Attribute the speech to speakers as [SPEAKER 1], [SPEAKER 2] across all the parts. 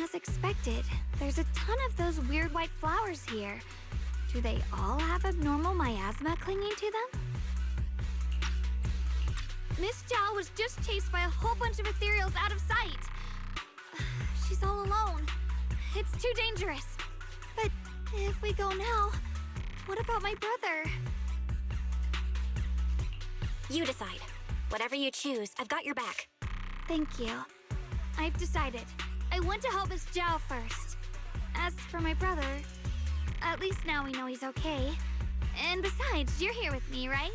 [SPEAKER 1] As expected, there's a ton of those weird white flowers here. Do they all have abnormal miasma clinging to them? Miss Zhao was just chased by a whole bunch of ethereals out of sight. She's all alone. It's too dangerous. But if we go now, what about my brother?
[SPEAKER 2] You decide. Whatever you choose, I've got your back.
[SPEAKER 1] Thank you. I've decided. I want to help Miss Zhao first. As for my brother, at least now we know he's okay. And besides, you're here with me, right?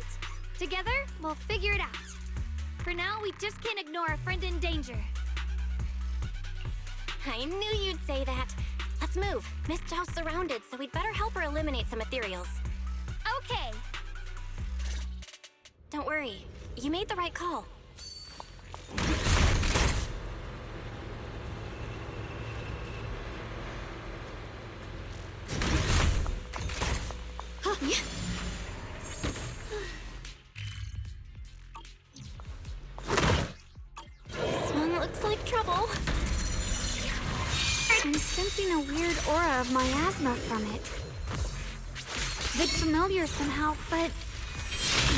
[SPEAKER 1] Together, we'll figure it out. For now, we just can't ignore a friend in danger.
[SPEAKER 2] I knew you'd say that. Let's move. Miss Zhao's surrounded, so we'd better help her eliminate some ethereals.
[SPEAKER 1] Okay.
[SPEAKER 2] Don't worry. You made the right call. This one looks like trouble.
[SPEAKER 1] I'm sensing a weird aura of miasma from it. It's familiar somehow, but...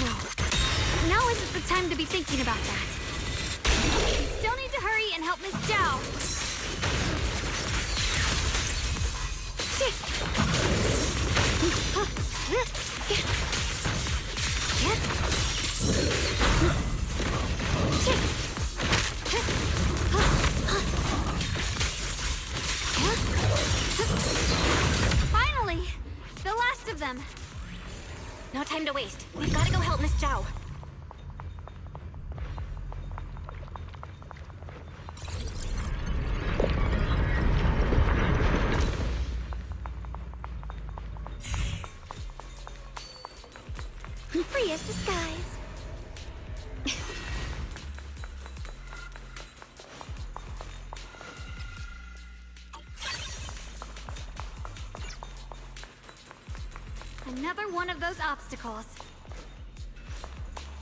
[SPEAKER 1] no. Now isn't the time to be thinking about that. We still need to hurry and help Miss Zhao. Finally! The last of them!
[SPEAKER 2] No time to waste. We've got to go help Miss Zhao.
[SPEAKER 1] Free as the skies. Another one of those obstacles.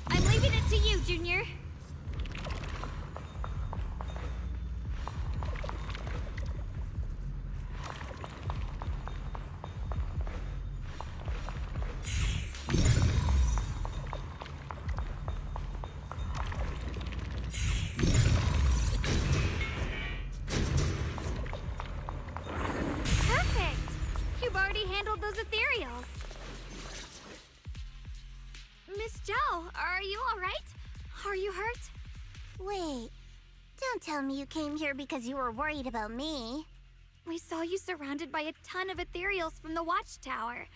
[SPEAKER 1] I'm leaving it to you, Junior. Perfect! You've already handled those ethereals. Miss Zhao, are you all right? Are you hurt?
[SPEAKER 3] Wait, don't tell me you came here because you were worried about me.
[SPEAKER 1] We saw you surrounded by a ton of ethereals from the watchtower.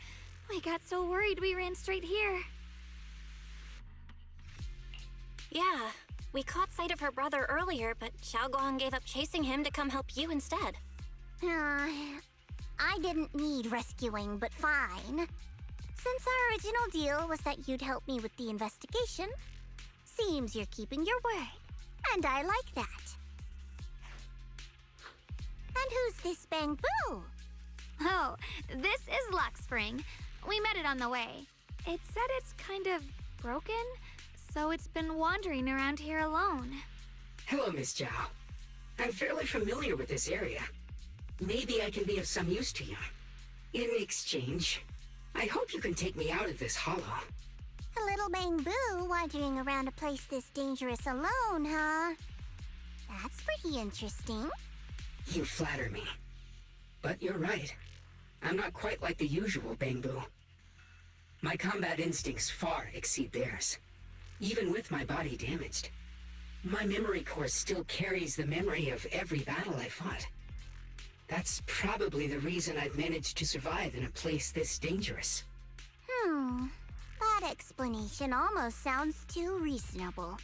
[SPEAKER 1] We got so worried we ran straight here.
[SPEAKER 2] Yeah, we caught sight of her brother earlier, but Xiaoguang gave up chasing him to come help you instead.
[SPEAKER 3] I didn't need rescuing, but fine. Since our original deal was that you'd help me with the investigation, seems you're keeping your word, and I like that. And who's this Bamboo?
[SPEAKER 1] Oh, this is Luxspring. We met it on the way. It said it's kind of broken, so it's been wandering around here alone.
[SPEAKER 4] Hello, Miss Zhao. I'm fairly familiar with this area. Maybe I can be of some use to you. In exchange, I hope you can take me out of this hollow.
[SPEAKER 3] A little Bamboo wandering around a place this dangerous alone, huh? That's pretty interesting.
[SPEAKER 4] You flatter me. But you're right. I'm not quite like the usual Bamboo. My combat instincts far exceed theirs. Even with my body damaged, my memory core still carries the memory of every battle I fought. That's probably the reason I've managed to survive in a place this dangerous.
[SPEAKER 3] That explanation almost sounds too reasonable.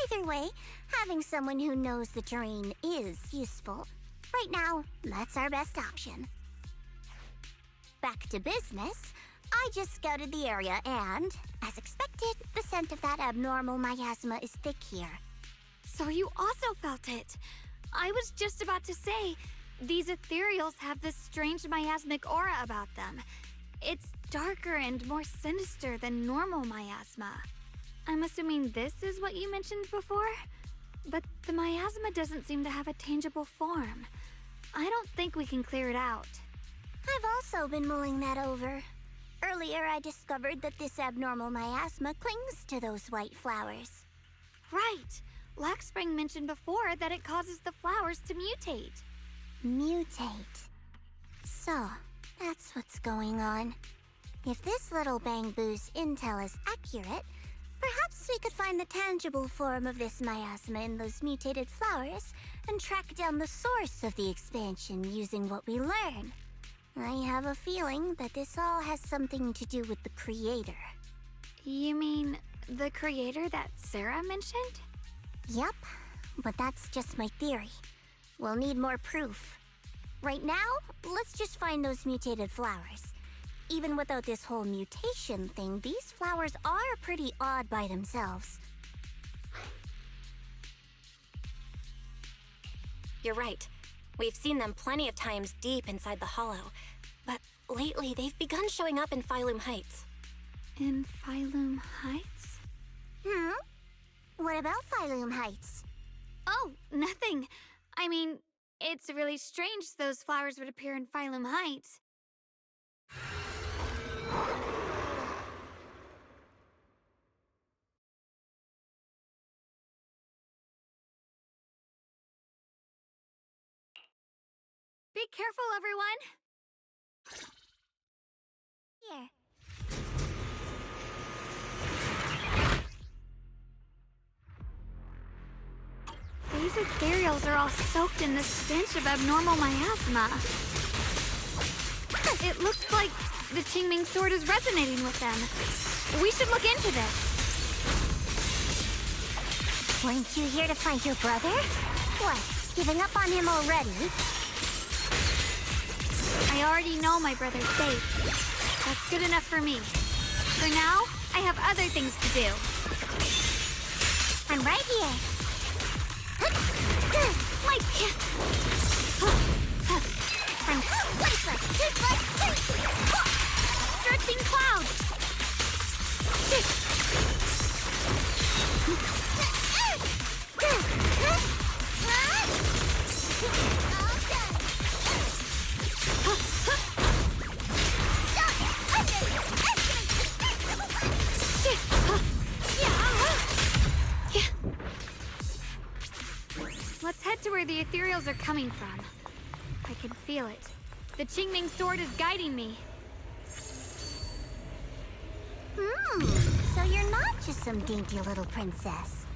[SPEAKER 3] Either way, having someone who knows the terrain is useful. Right now, that's our best option. Back to business, I just scouted the area and, as expected, the scent of that abnormal miasma is thick here.
[SPEAKER 1] So you also felt it. I was just about to say, these ethereals have this strange miasmic aura about them. It's darker and more sinister than normal miasma. I'm assuming this is what you mentioned before? But the miasma doesn't seem to have a tangible form. I don't think we can clear it out.
[SPEAKER 3] I've also been mulling that over. Earlier, I discovered that this abnormal miasma clings to those white flowers.
[SPEAKER 1] Right! Laxspring mentioned before that it causes the flowers to mutate.
[SPEAKER 3] Mutate. So, that's what's going on. If this little Bangbu's intel is accurate, perhaps we could find the tangible form of this miasma in those mutated flowers and track down the source of the expansion using what we learn. I have a feeling that this all has something to do with the creator.
[SPEAKER 1] You mean the creator that Sarah mentioned?
[SPEAKER 3] Yep, but that's just my theory. We'll need more proof. Right now, let's just find those mutated flowers. Even without this whole mutation thing, these flowers are pretty odd by themselves.
[SPEAKER 2] You're right. We've seen them plenty of times deep inside the hollow. But lately, they've begun showing up in Phylum Heights.
[SPEAKER 1] In Phylum Heights?
[SPEAKER 3] What about Phylum Heights?
[SPEAKER 1] Oh, nothing. I mean, it's really strange those flowers would appear in Phylum Heights. Be careful, everyone!
[SPEAKER 3] Here.
[SPEAKER 1] These ethereals are all soaked in this stench of abnormal miasma. It looks like the Qingming sword is resonating with them. We should look into this.
[SPEAKER 3] Weren't you here to find your brother? What, giving up on him already?
[SPEAKER 1] I already know my brother's safe. That's good enough for me. For now, I have other things to do.
[SPEAKER 3] I'm right here.
[SPEAKER 1] Like...
[SPEAKER 3] I'm
[SPEAKER 1] Stretching clouds! Let's head to where the ethereals are coming from. I can feel it. The Qingming sword is guiding me.
[SPEAKER 3] So you're not just some dainty little princess.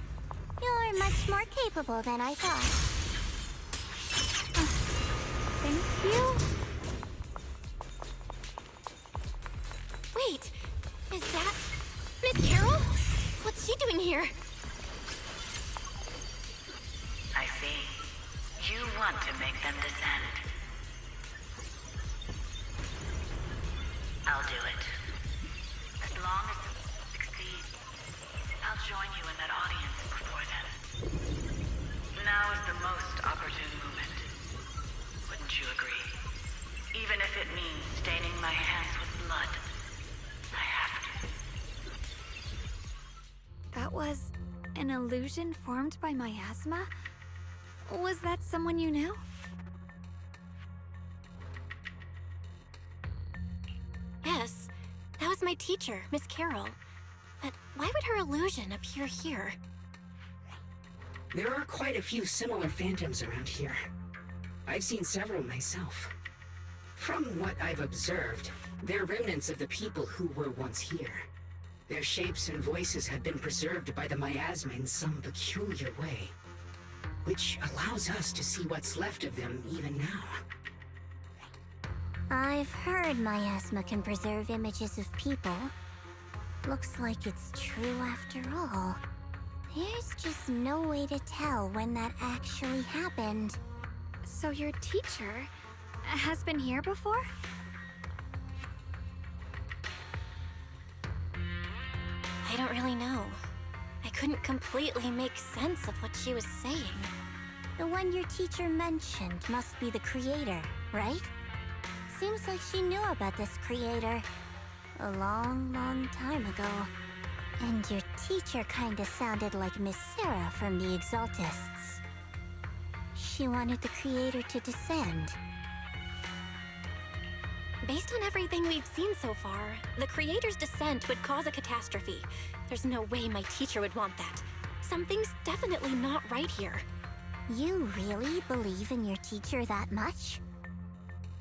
[SPEAKER 3] You're much more capable than I thought.
[SPEAKER 1] Thank you?
[SPEAKER 2] Wait, is that Miss Carol? What's she doing here?
[SPEAKER 5] I see. You want to make them descend. I'll do it. As long as it succeeds, I'll join you in that audience before then. Now is the most opportune moment. Wouldn't you agree? Even if it means staining my hands with blood, I have to.
[SPEAKER 1] That was an illusion formed by miasma? Was that someone you knew?
[SPEAKER 2] Yes, that was my teacher, Miss Carol. But why would her illusion appear here?
[SPEAKER 4] There are quite a few similar phantoms around here. I've seen several myself. From what I've observed, they're remnants of the people who were once here. Their shapes and voices have been preserved by the miasma in some peculiar way, which allows us to see what's left of them even now.
[SPEAKER 3] I've heard miasma can preserve images of people. Looks like it's true after all. There's just no way to tell when that actually happened.
[SPEAKER 1] So your teacher has been here before?
[SPEAKER 2] I don't really know. I couldn't completely make sense of what she was saying.
[SPEAKER 3] The one your teacher mentioned must be the creator, right? Seems like she knew about this creator a long, long time ago. And your teacher kinda sounded like Miss Sarah from the Exaltists. she wanted the creator to descend.
[SPEAKER 2] Based on everything we've seen so far, the creator's descent would cause a catastrophe. There's no way my teacher would want that. Something's definitely not right here.
[SPEAKER 3] You really believe in your teacher that much?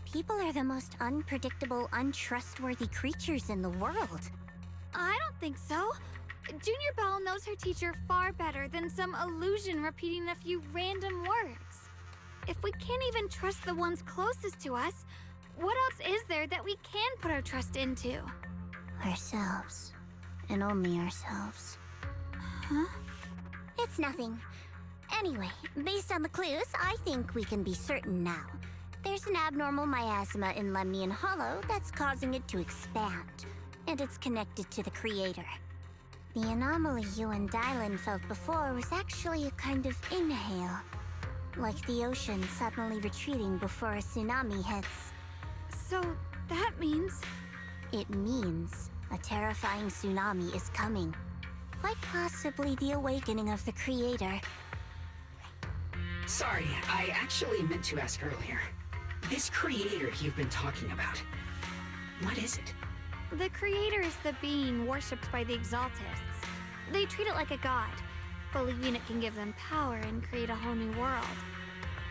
[SPEAKER 3] People are the most unpredictable, untrustworthy creatures in the world.
[SPEAKER 1] I don't think so. Junior Belle knows her teacher far better than some illusion repeating a few random words. If we can't even trust the ones closest to us, what else is there that we can put our trust into?
[SPEAKER 3] Ourselves. And only ourselves.
[SPEAKER 1] Huh?
[SPEAKER 3] It's nothing. Anyway, based on the clues, I think we can be certain now. There's an abnormal miasma in Lemnian Hollow that's causing it to expand, and it's connected to the creator. The anomaly you and Dylan felt before was actually a kind of inhale, like the ocean suddenly retreating before a tsunami hits.
[SPEAKER 1] So that means...
[SPEAKER 3] It means a terrifying tsunami is coming. Quite possibly the awakening of the creator.
[SPEAKER 4] Sorry, I actually meant to ask earlier. This creator you've been talking about, what is it?
[SPEAKER 1] The creator is the being worshipped by the Exaltists. They treat it like a god, believing it can give them power and create a whole new world.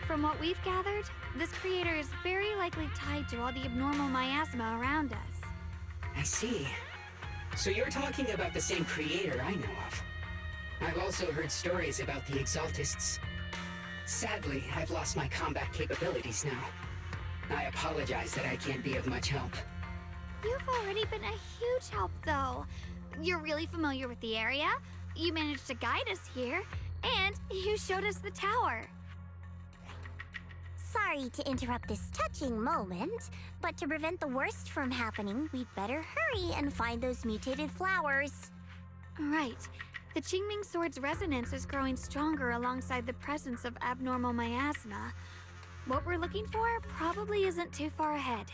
[SPEAKER 1] From what we've gathered, this creator is very likely tied to all the abnormal miasma around us.
[SPEAKER 4] I see. So you're talking about the same creator I know of. I've also heard stories about the Exaltists. Sadly, I've lost my combat capabilities now. I apologize that I can't be of much help.
[SPEAKER 1] You've already been a huge help, though. You're really familiar with the area, you managed to guide us here, and you showed us the tower.
[SPEAKER 3] Sorry to interrupt this touching moment, but to prevent the worst from happening, we'd better hurry and find those mutated flowers.
[SPEAKER 1] Right. The Qingming Sword's resonance is growing stronger alongside the presence of abnormal miasma. What we're looking for probably isn't too far ahead.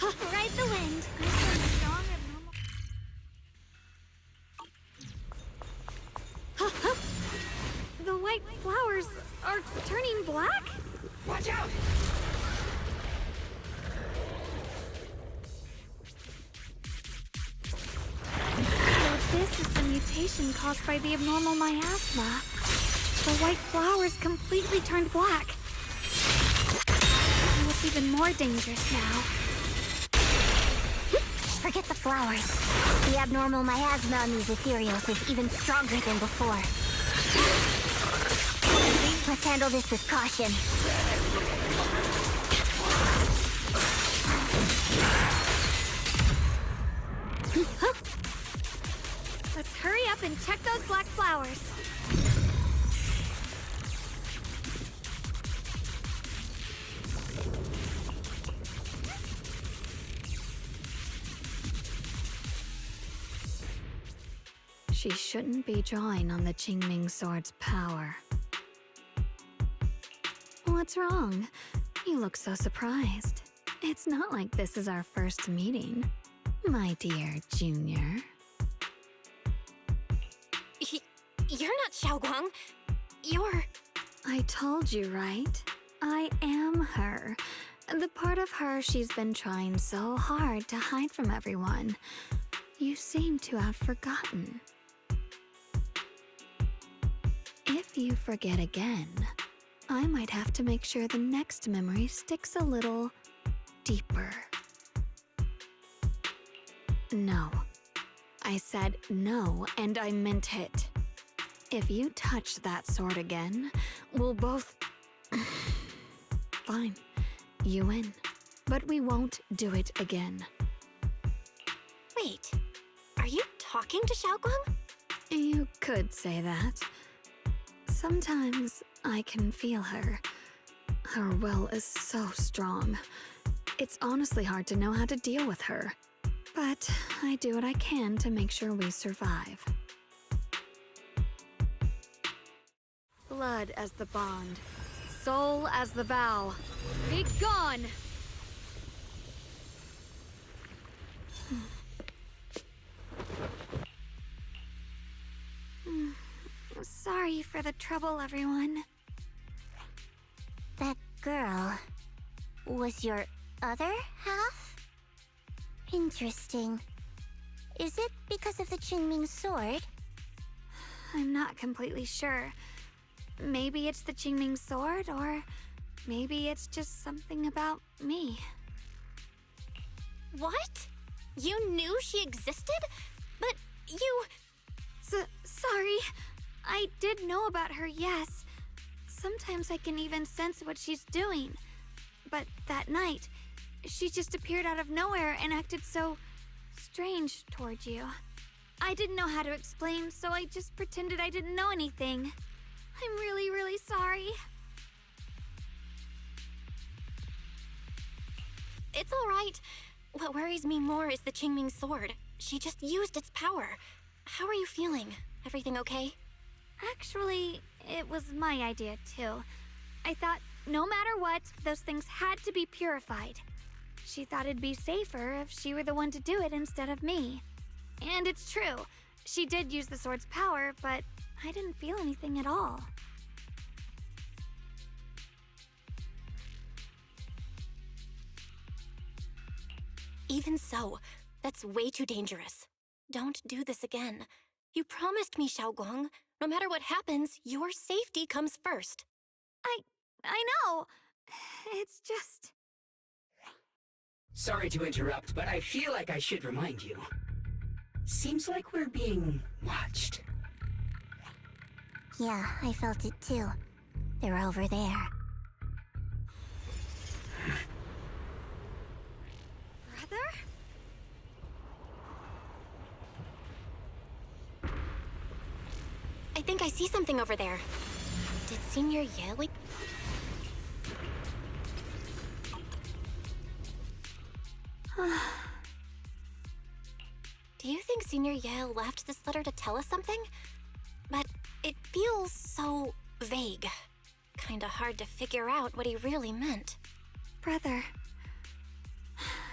[SPEAKER 1] Ride the wind! I feel a strong abnormal... The white flowers are turning black?
[SPEAKER 4] Watch out!
[SPEAKER 1] So this is the mutation caused by the abnormal miasma. The white flowers completely turned black. And what's even more dangerous now?
[SPEAKER 3] Forget the flowers. The abnormal miasma on these ethereals is even stronger than before. Let's handle this with caution.
[SPEAKER 1] Let's hurry up and check those black flowers. She shouldn't be drawing on the Qingming Sword's power. What's wrong? You look so surprised. It's not like this is our first meeting, my dear Junior.
[SPEAKER 2] You're not Xiaoguang. You're...
[SPEAKER 1] I told you, right? I am her. The part of her she's been trying so hard to hide from everyone. You seem to have forgotten. If you forget again, I might have to make sure the next memory sticks a little deeper. No. I said no, and I meant it. If you touch that sword again, we'll both... Fine. You win. But we won't do it again.
[SPEAKER 2] Wait, are you talking to Xiaoguang?
[SPEAKER 1] You could say that. Sometimes I can feel her. Her will is so strong. It's honestly hard to know how to deal with her. But I do what I can to make sure we survive. Blood as the bond. Soul as the vow. Be gone! Sorry. Sorry for the trouble, everyone.
[SPEAKER 3] That girl was your other half? Interesting. Is it because of the Qingming sword?
[SPEAKER 1] I'm not completely sure. Maybe it's the Qingming sword, or maybe it's just something about me.
[SPEAKER 2] What? You knew she existed? But you...
[SPEAKER 1] Sorry. I did know about her, yes. Sometimes I can even sense what she's doing. But that night, she just appeared out of nowhere and acted so strange towards you. I didn't know how to explain, so I just pretended I didn't know anything. I'm really, really sorry.
[SPEAKER 2] It's all right. What worries me more is the Qingming sword. She just used its power. How are you feeling? Everything okay?
[SPEAKER 1] Actually, it was my idea too. I thought no matter what, those things had to be purified. She thought it'd be safer if she were the one to do it instead of me. And it's true. She did use the sword's power, but I didn't feel anything at all.
[SPEAKER 2] Even so, that's way too dangerous. Don't do this again. You promised me, Xiaoguang. No matter what happens, your safety comes first.
[SPEAKER 1] I know. It's just...
[SPEAKER 4] Sorry to interrupt, but I feel like I should remind you. Seems like we're being watched.
[SPEAKER 3] Yeah, I felt it too. They're over there.
[SPEAKER 1] Brother?
[SPEAKER 2] I think I see something over there. Did Senior Ye... Do you think Senior Ye left this letter to tell us something? But it feels so vague. Kinda hard to figure out what he really meant.
[SPEAKER 1] Brother.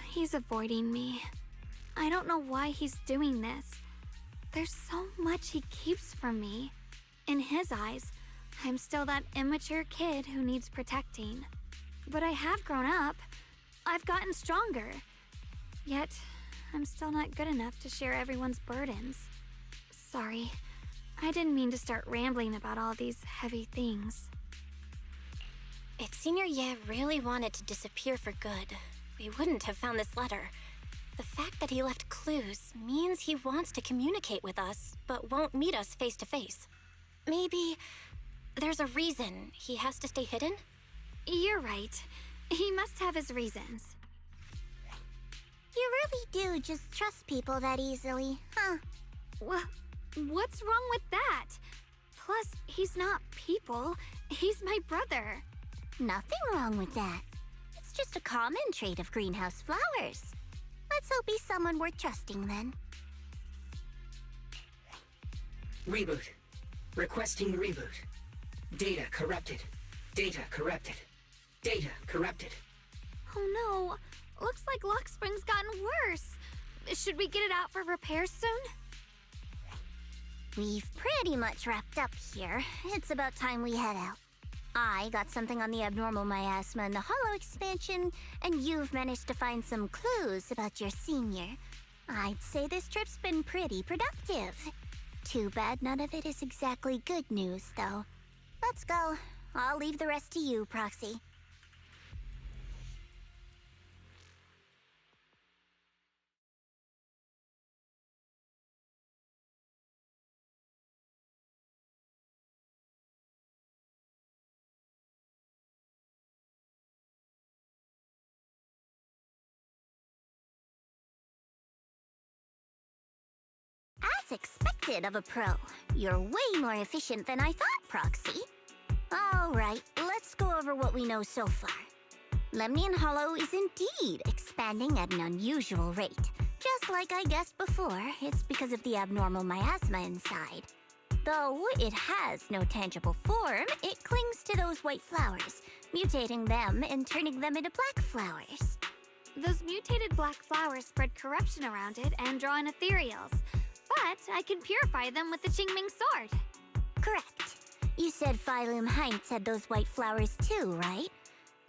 [SPEAKER 1] He's avoiding me. I don't know why he's doing this. There's so much he keeps from me. In his eyes, I'm still that immature kid who needs protecting. But I have grown up. I've gotten stronger. Yet, I'm still not good enough to share everyone's burdens. Sorry. I didn't mean to start rambling about all these heavy things.
[SPEAKER 2] If Senior Ye really wanted to disappear for good, we wouldn't have found this letter. The fact that he left clues means he wants to communicate with us, but won't meet us face to face. Maybe there's a reason he has to stay hidden?
[SPEAKER 1] You're right. He must have his reasons.
[SPEAKER 3] You really do just trust people that easily, huh?
[SPEAKER 1] What's wrong with that? Plus, he's not people. He's my brother.
[SPEAKER 3] Nothing wrong with that. It's just a common trait of greenhouse flowers. Let's hope he's someone worth trusting then.
[SPEAKER 4] Reboot. Requesting reboot. Data corrupted. Data corrupted. Data corrupted.
[SPEAKER 1] Oh no. Looks like Lock Spring's gotten worse. Should we get it out for repairs soon?
[SPEAKER 3] We've pretty much wrapped up here. It's about time we head out. I got something on the abnormal miasma and the hollow expansion, and you've managed to find some clues about your senior. I'd say this trip's been pretty productive. Too bad none of it is exactly good news, though. Let's go. I'll leave the rest to you, Proxy. As expected of a pro, you're way more efficient than I thought, Proxy. Alright, let's go over what we know so far. Lemnian Hollow is indeed expanding at an unusual rate. Just like I guessed before, it's because of the abnormal miasma inside. Though it has no tangible form, it clings to those white flowers, mutating them and turning them into black flowers.
[SPEAKER 1] Those mutated black flowers spread corruption around it and draw in ethereals. But I can purify them with the Qingming sword.
[SPEAKER 3] Correct. You said Phylum Heights had those white flowers too, right?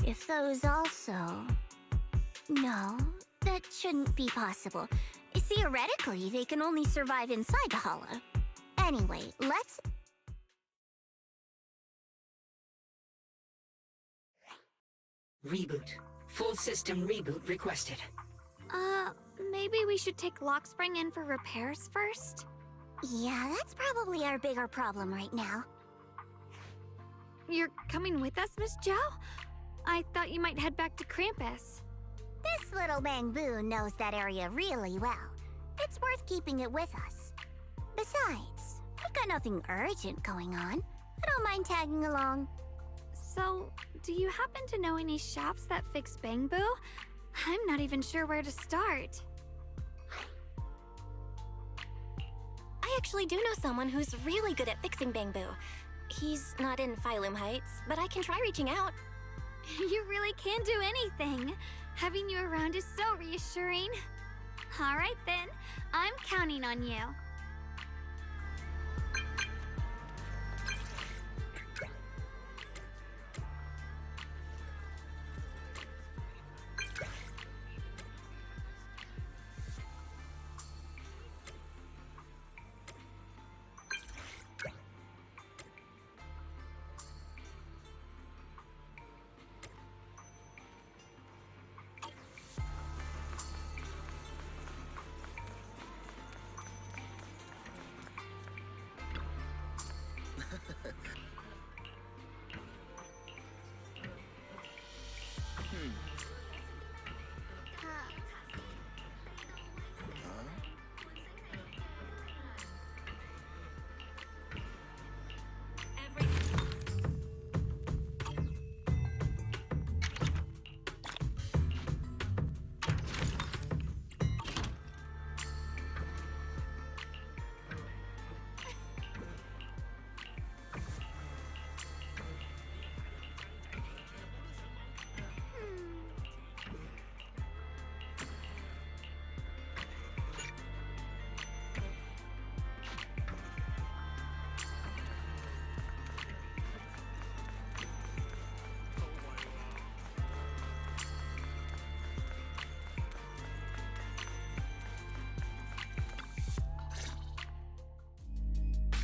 [SPEAKER 3] If those also... No, that shouldn't be possible. Theoretically, they can only survive inside the hollow. Anyway, let's...
[SPEAKER 4] Reboot. Full system reboot requested.
[SPEAKER 1] Maybe we should take Lockspring in for repairs first?
[SPEAKER 3] Yeah, that's probably our bigger problem right now.
[SPEAKER 1] You're coming with us, Miss Zhao? I thought you might head back to Krampus.
[SPEAKER 3] This little Bangbu knows that area really well. It's worth keeping it with us. Besides, we've got nothing urgent going on. I don't mind tagging along.
[SPEAKER 1] So, do you happen to know any shops that fix Bangbu? I'm not even sure where to start.
[SPEAKER 2] I actually do know someone who's really good at fixing Bangbu. He's not in Phylum Heights, but I can try reaching out.
[SPEAKER 1] You really can do anything. Having you around is so reassuring. All right then, I'm counting on you.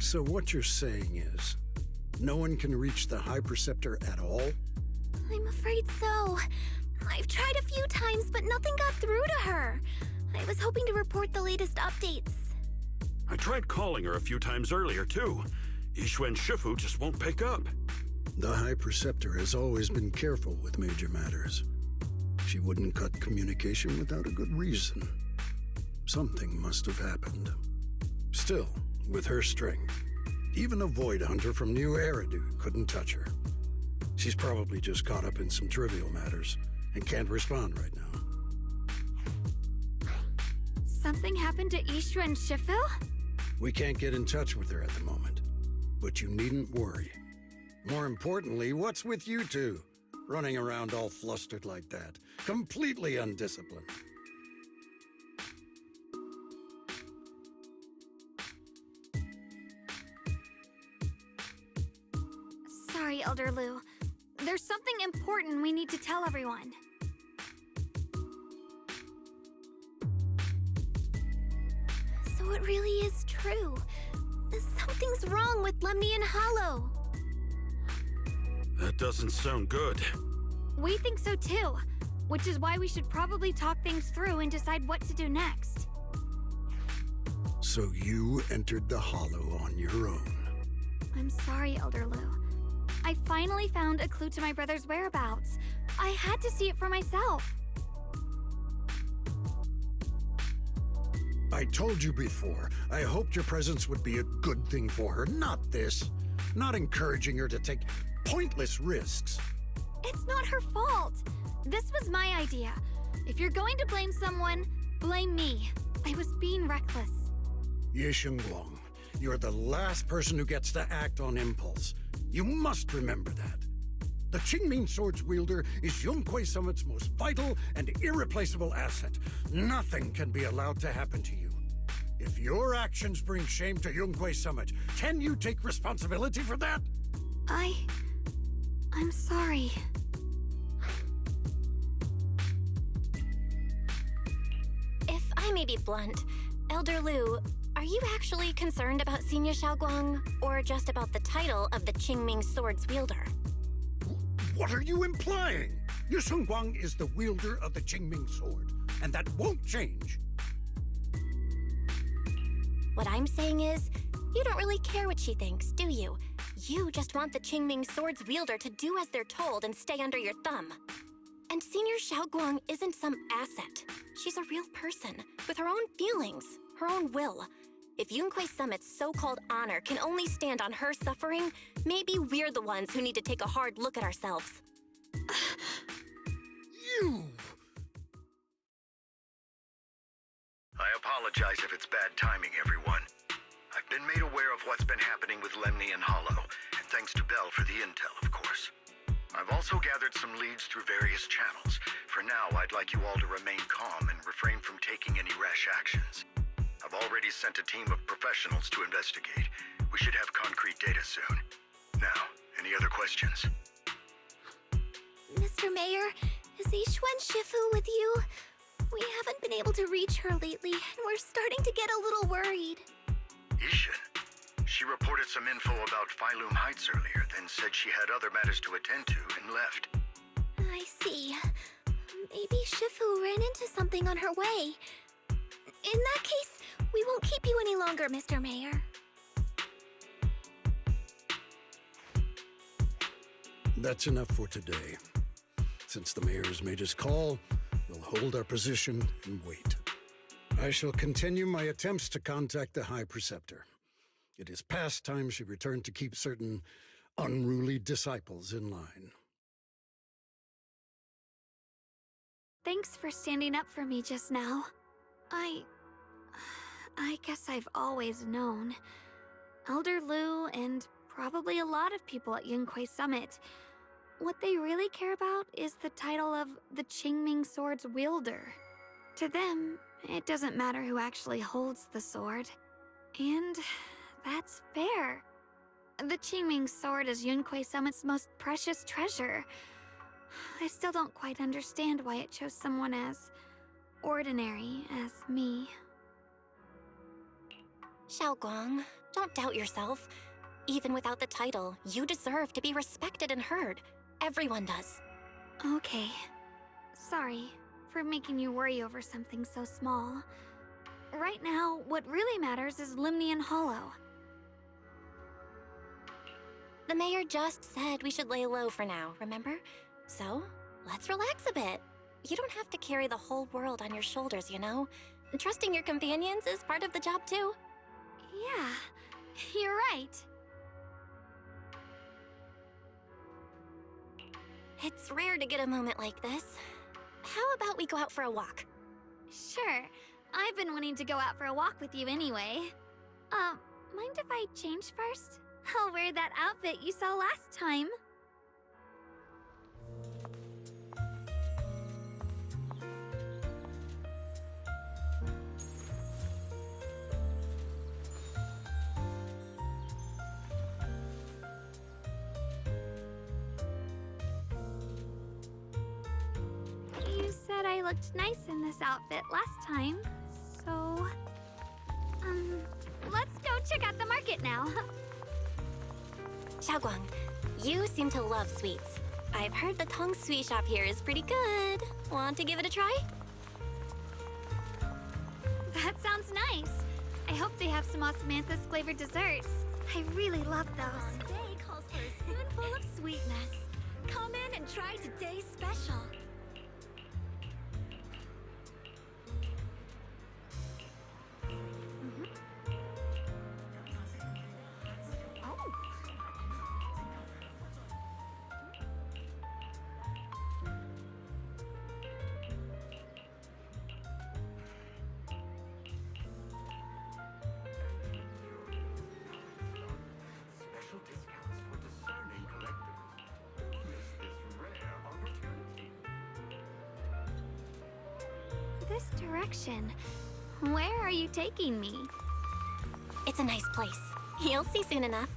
[SPEAKER 6] So what you're saying is, no one can reach the High Preceptor at all?
[SPEAKER 1] I'm afraid so. I've tried a few times, but nothing got through to her. I was hoping to report the latest updates.
[SPEAKER 7] I tried calling her a few times earlier, too. Yixuan Shifu just won't pick up.
[SPEAKER 6] The High Preceptor has always been careful with major matters. She wouldn't cut communication without a good reason. Something must have happened. Still, with her strength, even a Void Hunter from New Eridu couldn't touch her. She's probably just caught up in some trivial matters and can't respond right now.
[SPEAKER 1] Something happened to Yixuan Shifu?
[SPEAKER 6] We can't get in touch with her at the moment, but you needn't worry. More importantly, what's with you two? Running around all flustered like that, completely undisciplined.
[SPEAKER 1] Sorry, Elder Lu. There's something important we need to tell everyone. So it really is true. Something's wrong with Lemnian Hollow.
[SPEAKER 7] That doesn't sound good.
[SPEAKER 1] We think so too, which is why we should probably talk things through and decide what to do next.
[SPEAKER 6] So you entered the Hollow on your own.
[SPEAKER 1] I'm sorry, Elder Lu. I finally found a clue to my brother's whereabouts. I had to see it for myself.
[SPEAKER 6] I told you before, I hoped your presence would be a good thing for her, not this. Not encouraging her to take pointless risks.
[SPEAKER 1] It's not her fault. This was my idea. If you're going to blame someone, blame me. I was being reckless.
[SPEAKER 6] Ye Shengguang, you're the last person who gets to act on impulse. You must remember that. The Qingming Sword's wielder is Yonghui Summit's most vital and irreplaceable asset. Nothing can be allowed to happen to you. If your actions bring shame to Yonghui Summit, can you take responsibility for that?
[SPEAKER 1] I'm sorry.
[SPEAKER 2] If I may be blunt, Elder Lu, are you actually concerned about Senior Xiaoguang, or just about the title of the Qingming Sword's wielder?
[SPEAKER 6] What are you implying? Yu Shenguang is the wielder of the Qingming Sword, and that won't change.
[SPEAKER 2] What I'm saying is, you don't really care what she thinks, do you? You just want the Qingming Sword's wielder to do as they're told and stay under your thumb. And Senior Xiaoguang isn't some asset. She's a real person, with her own feelings, her own will. If Yunquei Summit's so-called honor can only stand on her suffering, maybe we're the ones who need to take a hard look at ourselves.
[SPEAKER 6] You!
[SPEAKER 8] I apologize if it's bad timing, everyone. I've been made aware of what's been happening with Lemny and Hollow, and thanks to Bell for the intel, of course. I've also gathered some leads through various channels. For now, I'd like you all to remain calm and refrain from taking any rash actions. I've already sent a team of professionals to investigate. We should have concrete data soon. Now, any other questions?
[SPEAKER 3] Mr. Mayor, is Yixuan Shifu with you? We haven't been able to reach her lately, and we're starting to get a little worried.
[SPEAKER 8] Ishin? She reported some info about Phylum Heights earlier, then said she had other matters to attend to and left.
[SPEAKER 3] I see. Maybe Shifu ran into something on her way. In that case, we won't keep you any longer, Mr. Mayor.
[SPEAKER 6] That's enough for today. Since the mayor's made his call, we'll hold our position and wait. I shall continue my attempts to contact the High Preceptor. It is past time she returned to keep certain unruly disciples in line.
[SPEAKER 1] Thanks for standing up for me just now. I guess I've always known. Elder Lu and probably a lot of people at Yunquei Summit, what they really care about is the title of the Qingming Sword's wielder. To them, it doesn't matter who actually holds the sword. And that's fair. The Qingming Sword is Yunquei Summit's most precious treasure. I still don't quite understand why it chose someone as ordinary as me.
[SPEAKER 2] Xiaoguang, don't doubt yourself. Even without the title, you deserve to be respected and heard. Everyone does.
[SPEAKER 1] Okay. Sorry for making you worry over something so small. Right now, what really matters is Lemny and Hollow.
[SPEAKER 2] The mayor just said we should lay low for now, remember? So, let's relax a bit. You don't have to carry the whole world on your shoulders, you know? Trusting your companions is part of the job, too.
[SPEAKER 1] Yeah, you're right.
[SPEAKER 2] It's rare to get a moment like this. How about we go out for a walk?
[SPEAKER 1] Sure. I've been wanting to go out for a walk with you anyway. Mind if I change first? I'll wear that outfit you saw last time. You said I looked nice in this outfit last time, so... let's go check out the market now.
[SPEAKER 2] Xiaoguang, you seem to love sweets. I've heard the Tong Sweet shop here is pretty good. Want to give it a try?
[SPEAKER 1] That sounds nice. I hope they have some osmanthus flavored desserts. I really love those.
[SPEAKER 3] Today calls for a spoonful of sweetness. Come in and try today's special.
[SPEAKER 9] Special discounts for discerning collectors. Don't miss this rare opportunity.
[SPEAKER 1] This direction. Where are you taking me?
[SPEAKER 2] It's a nice place. You'll see soon enough.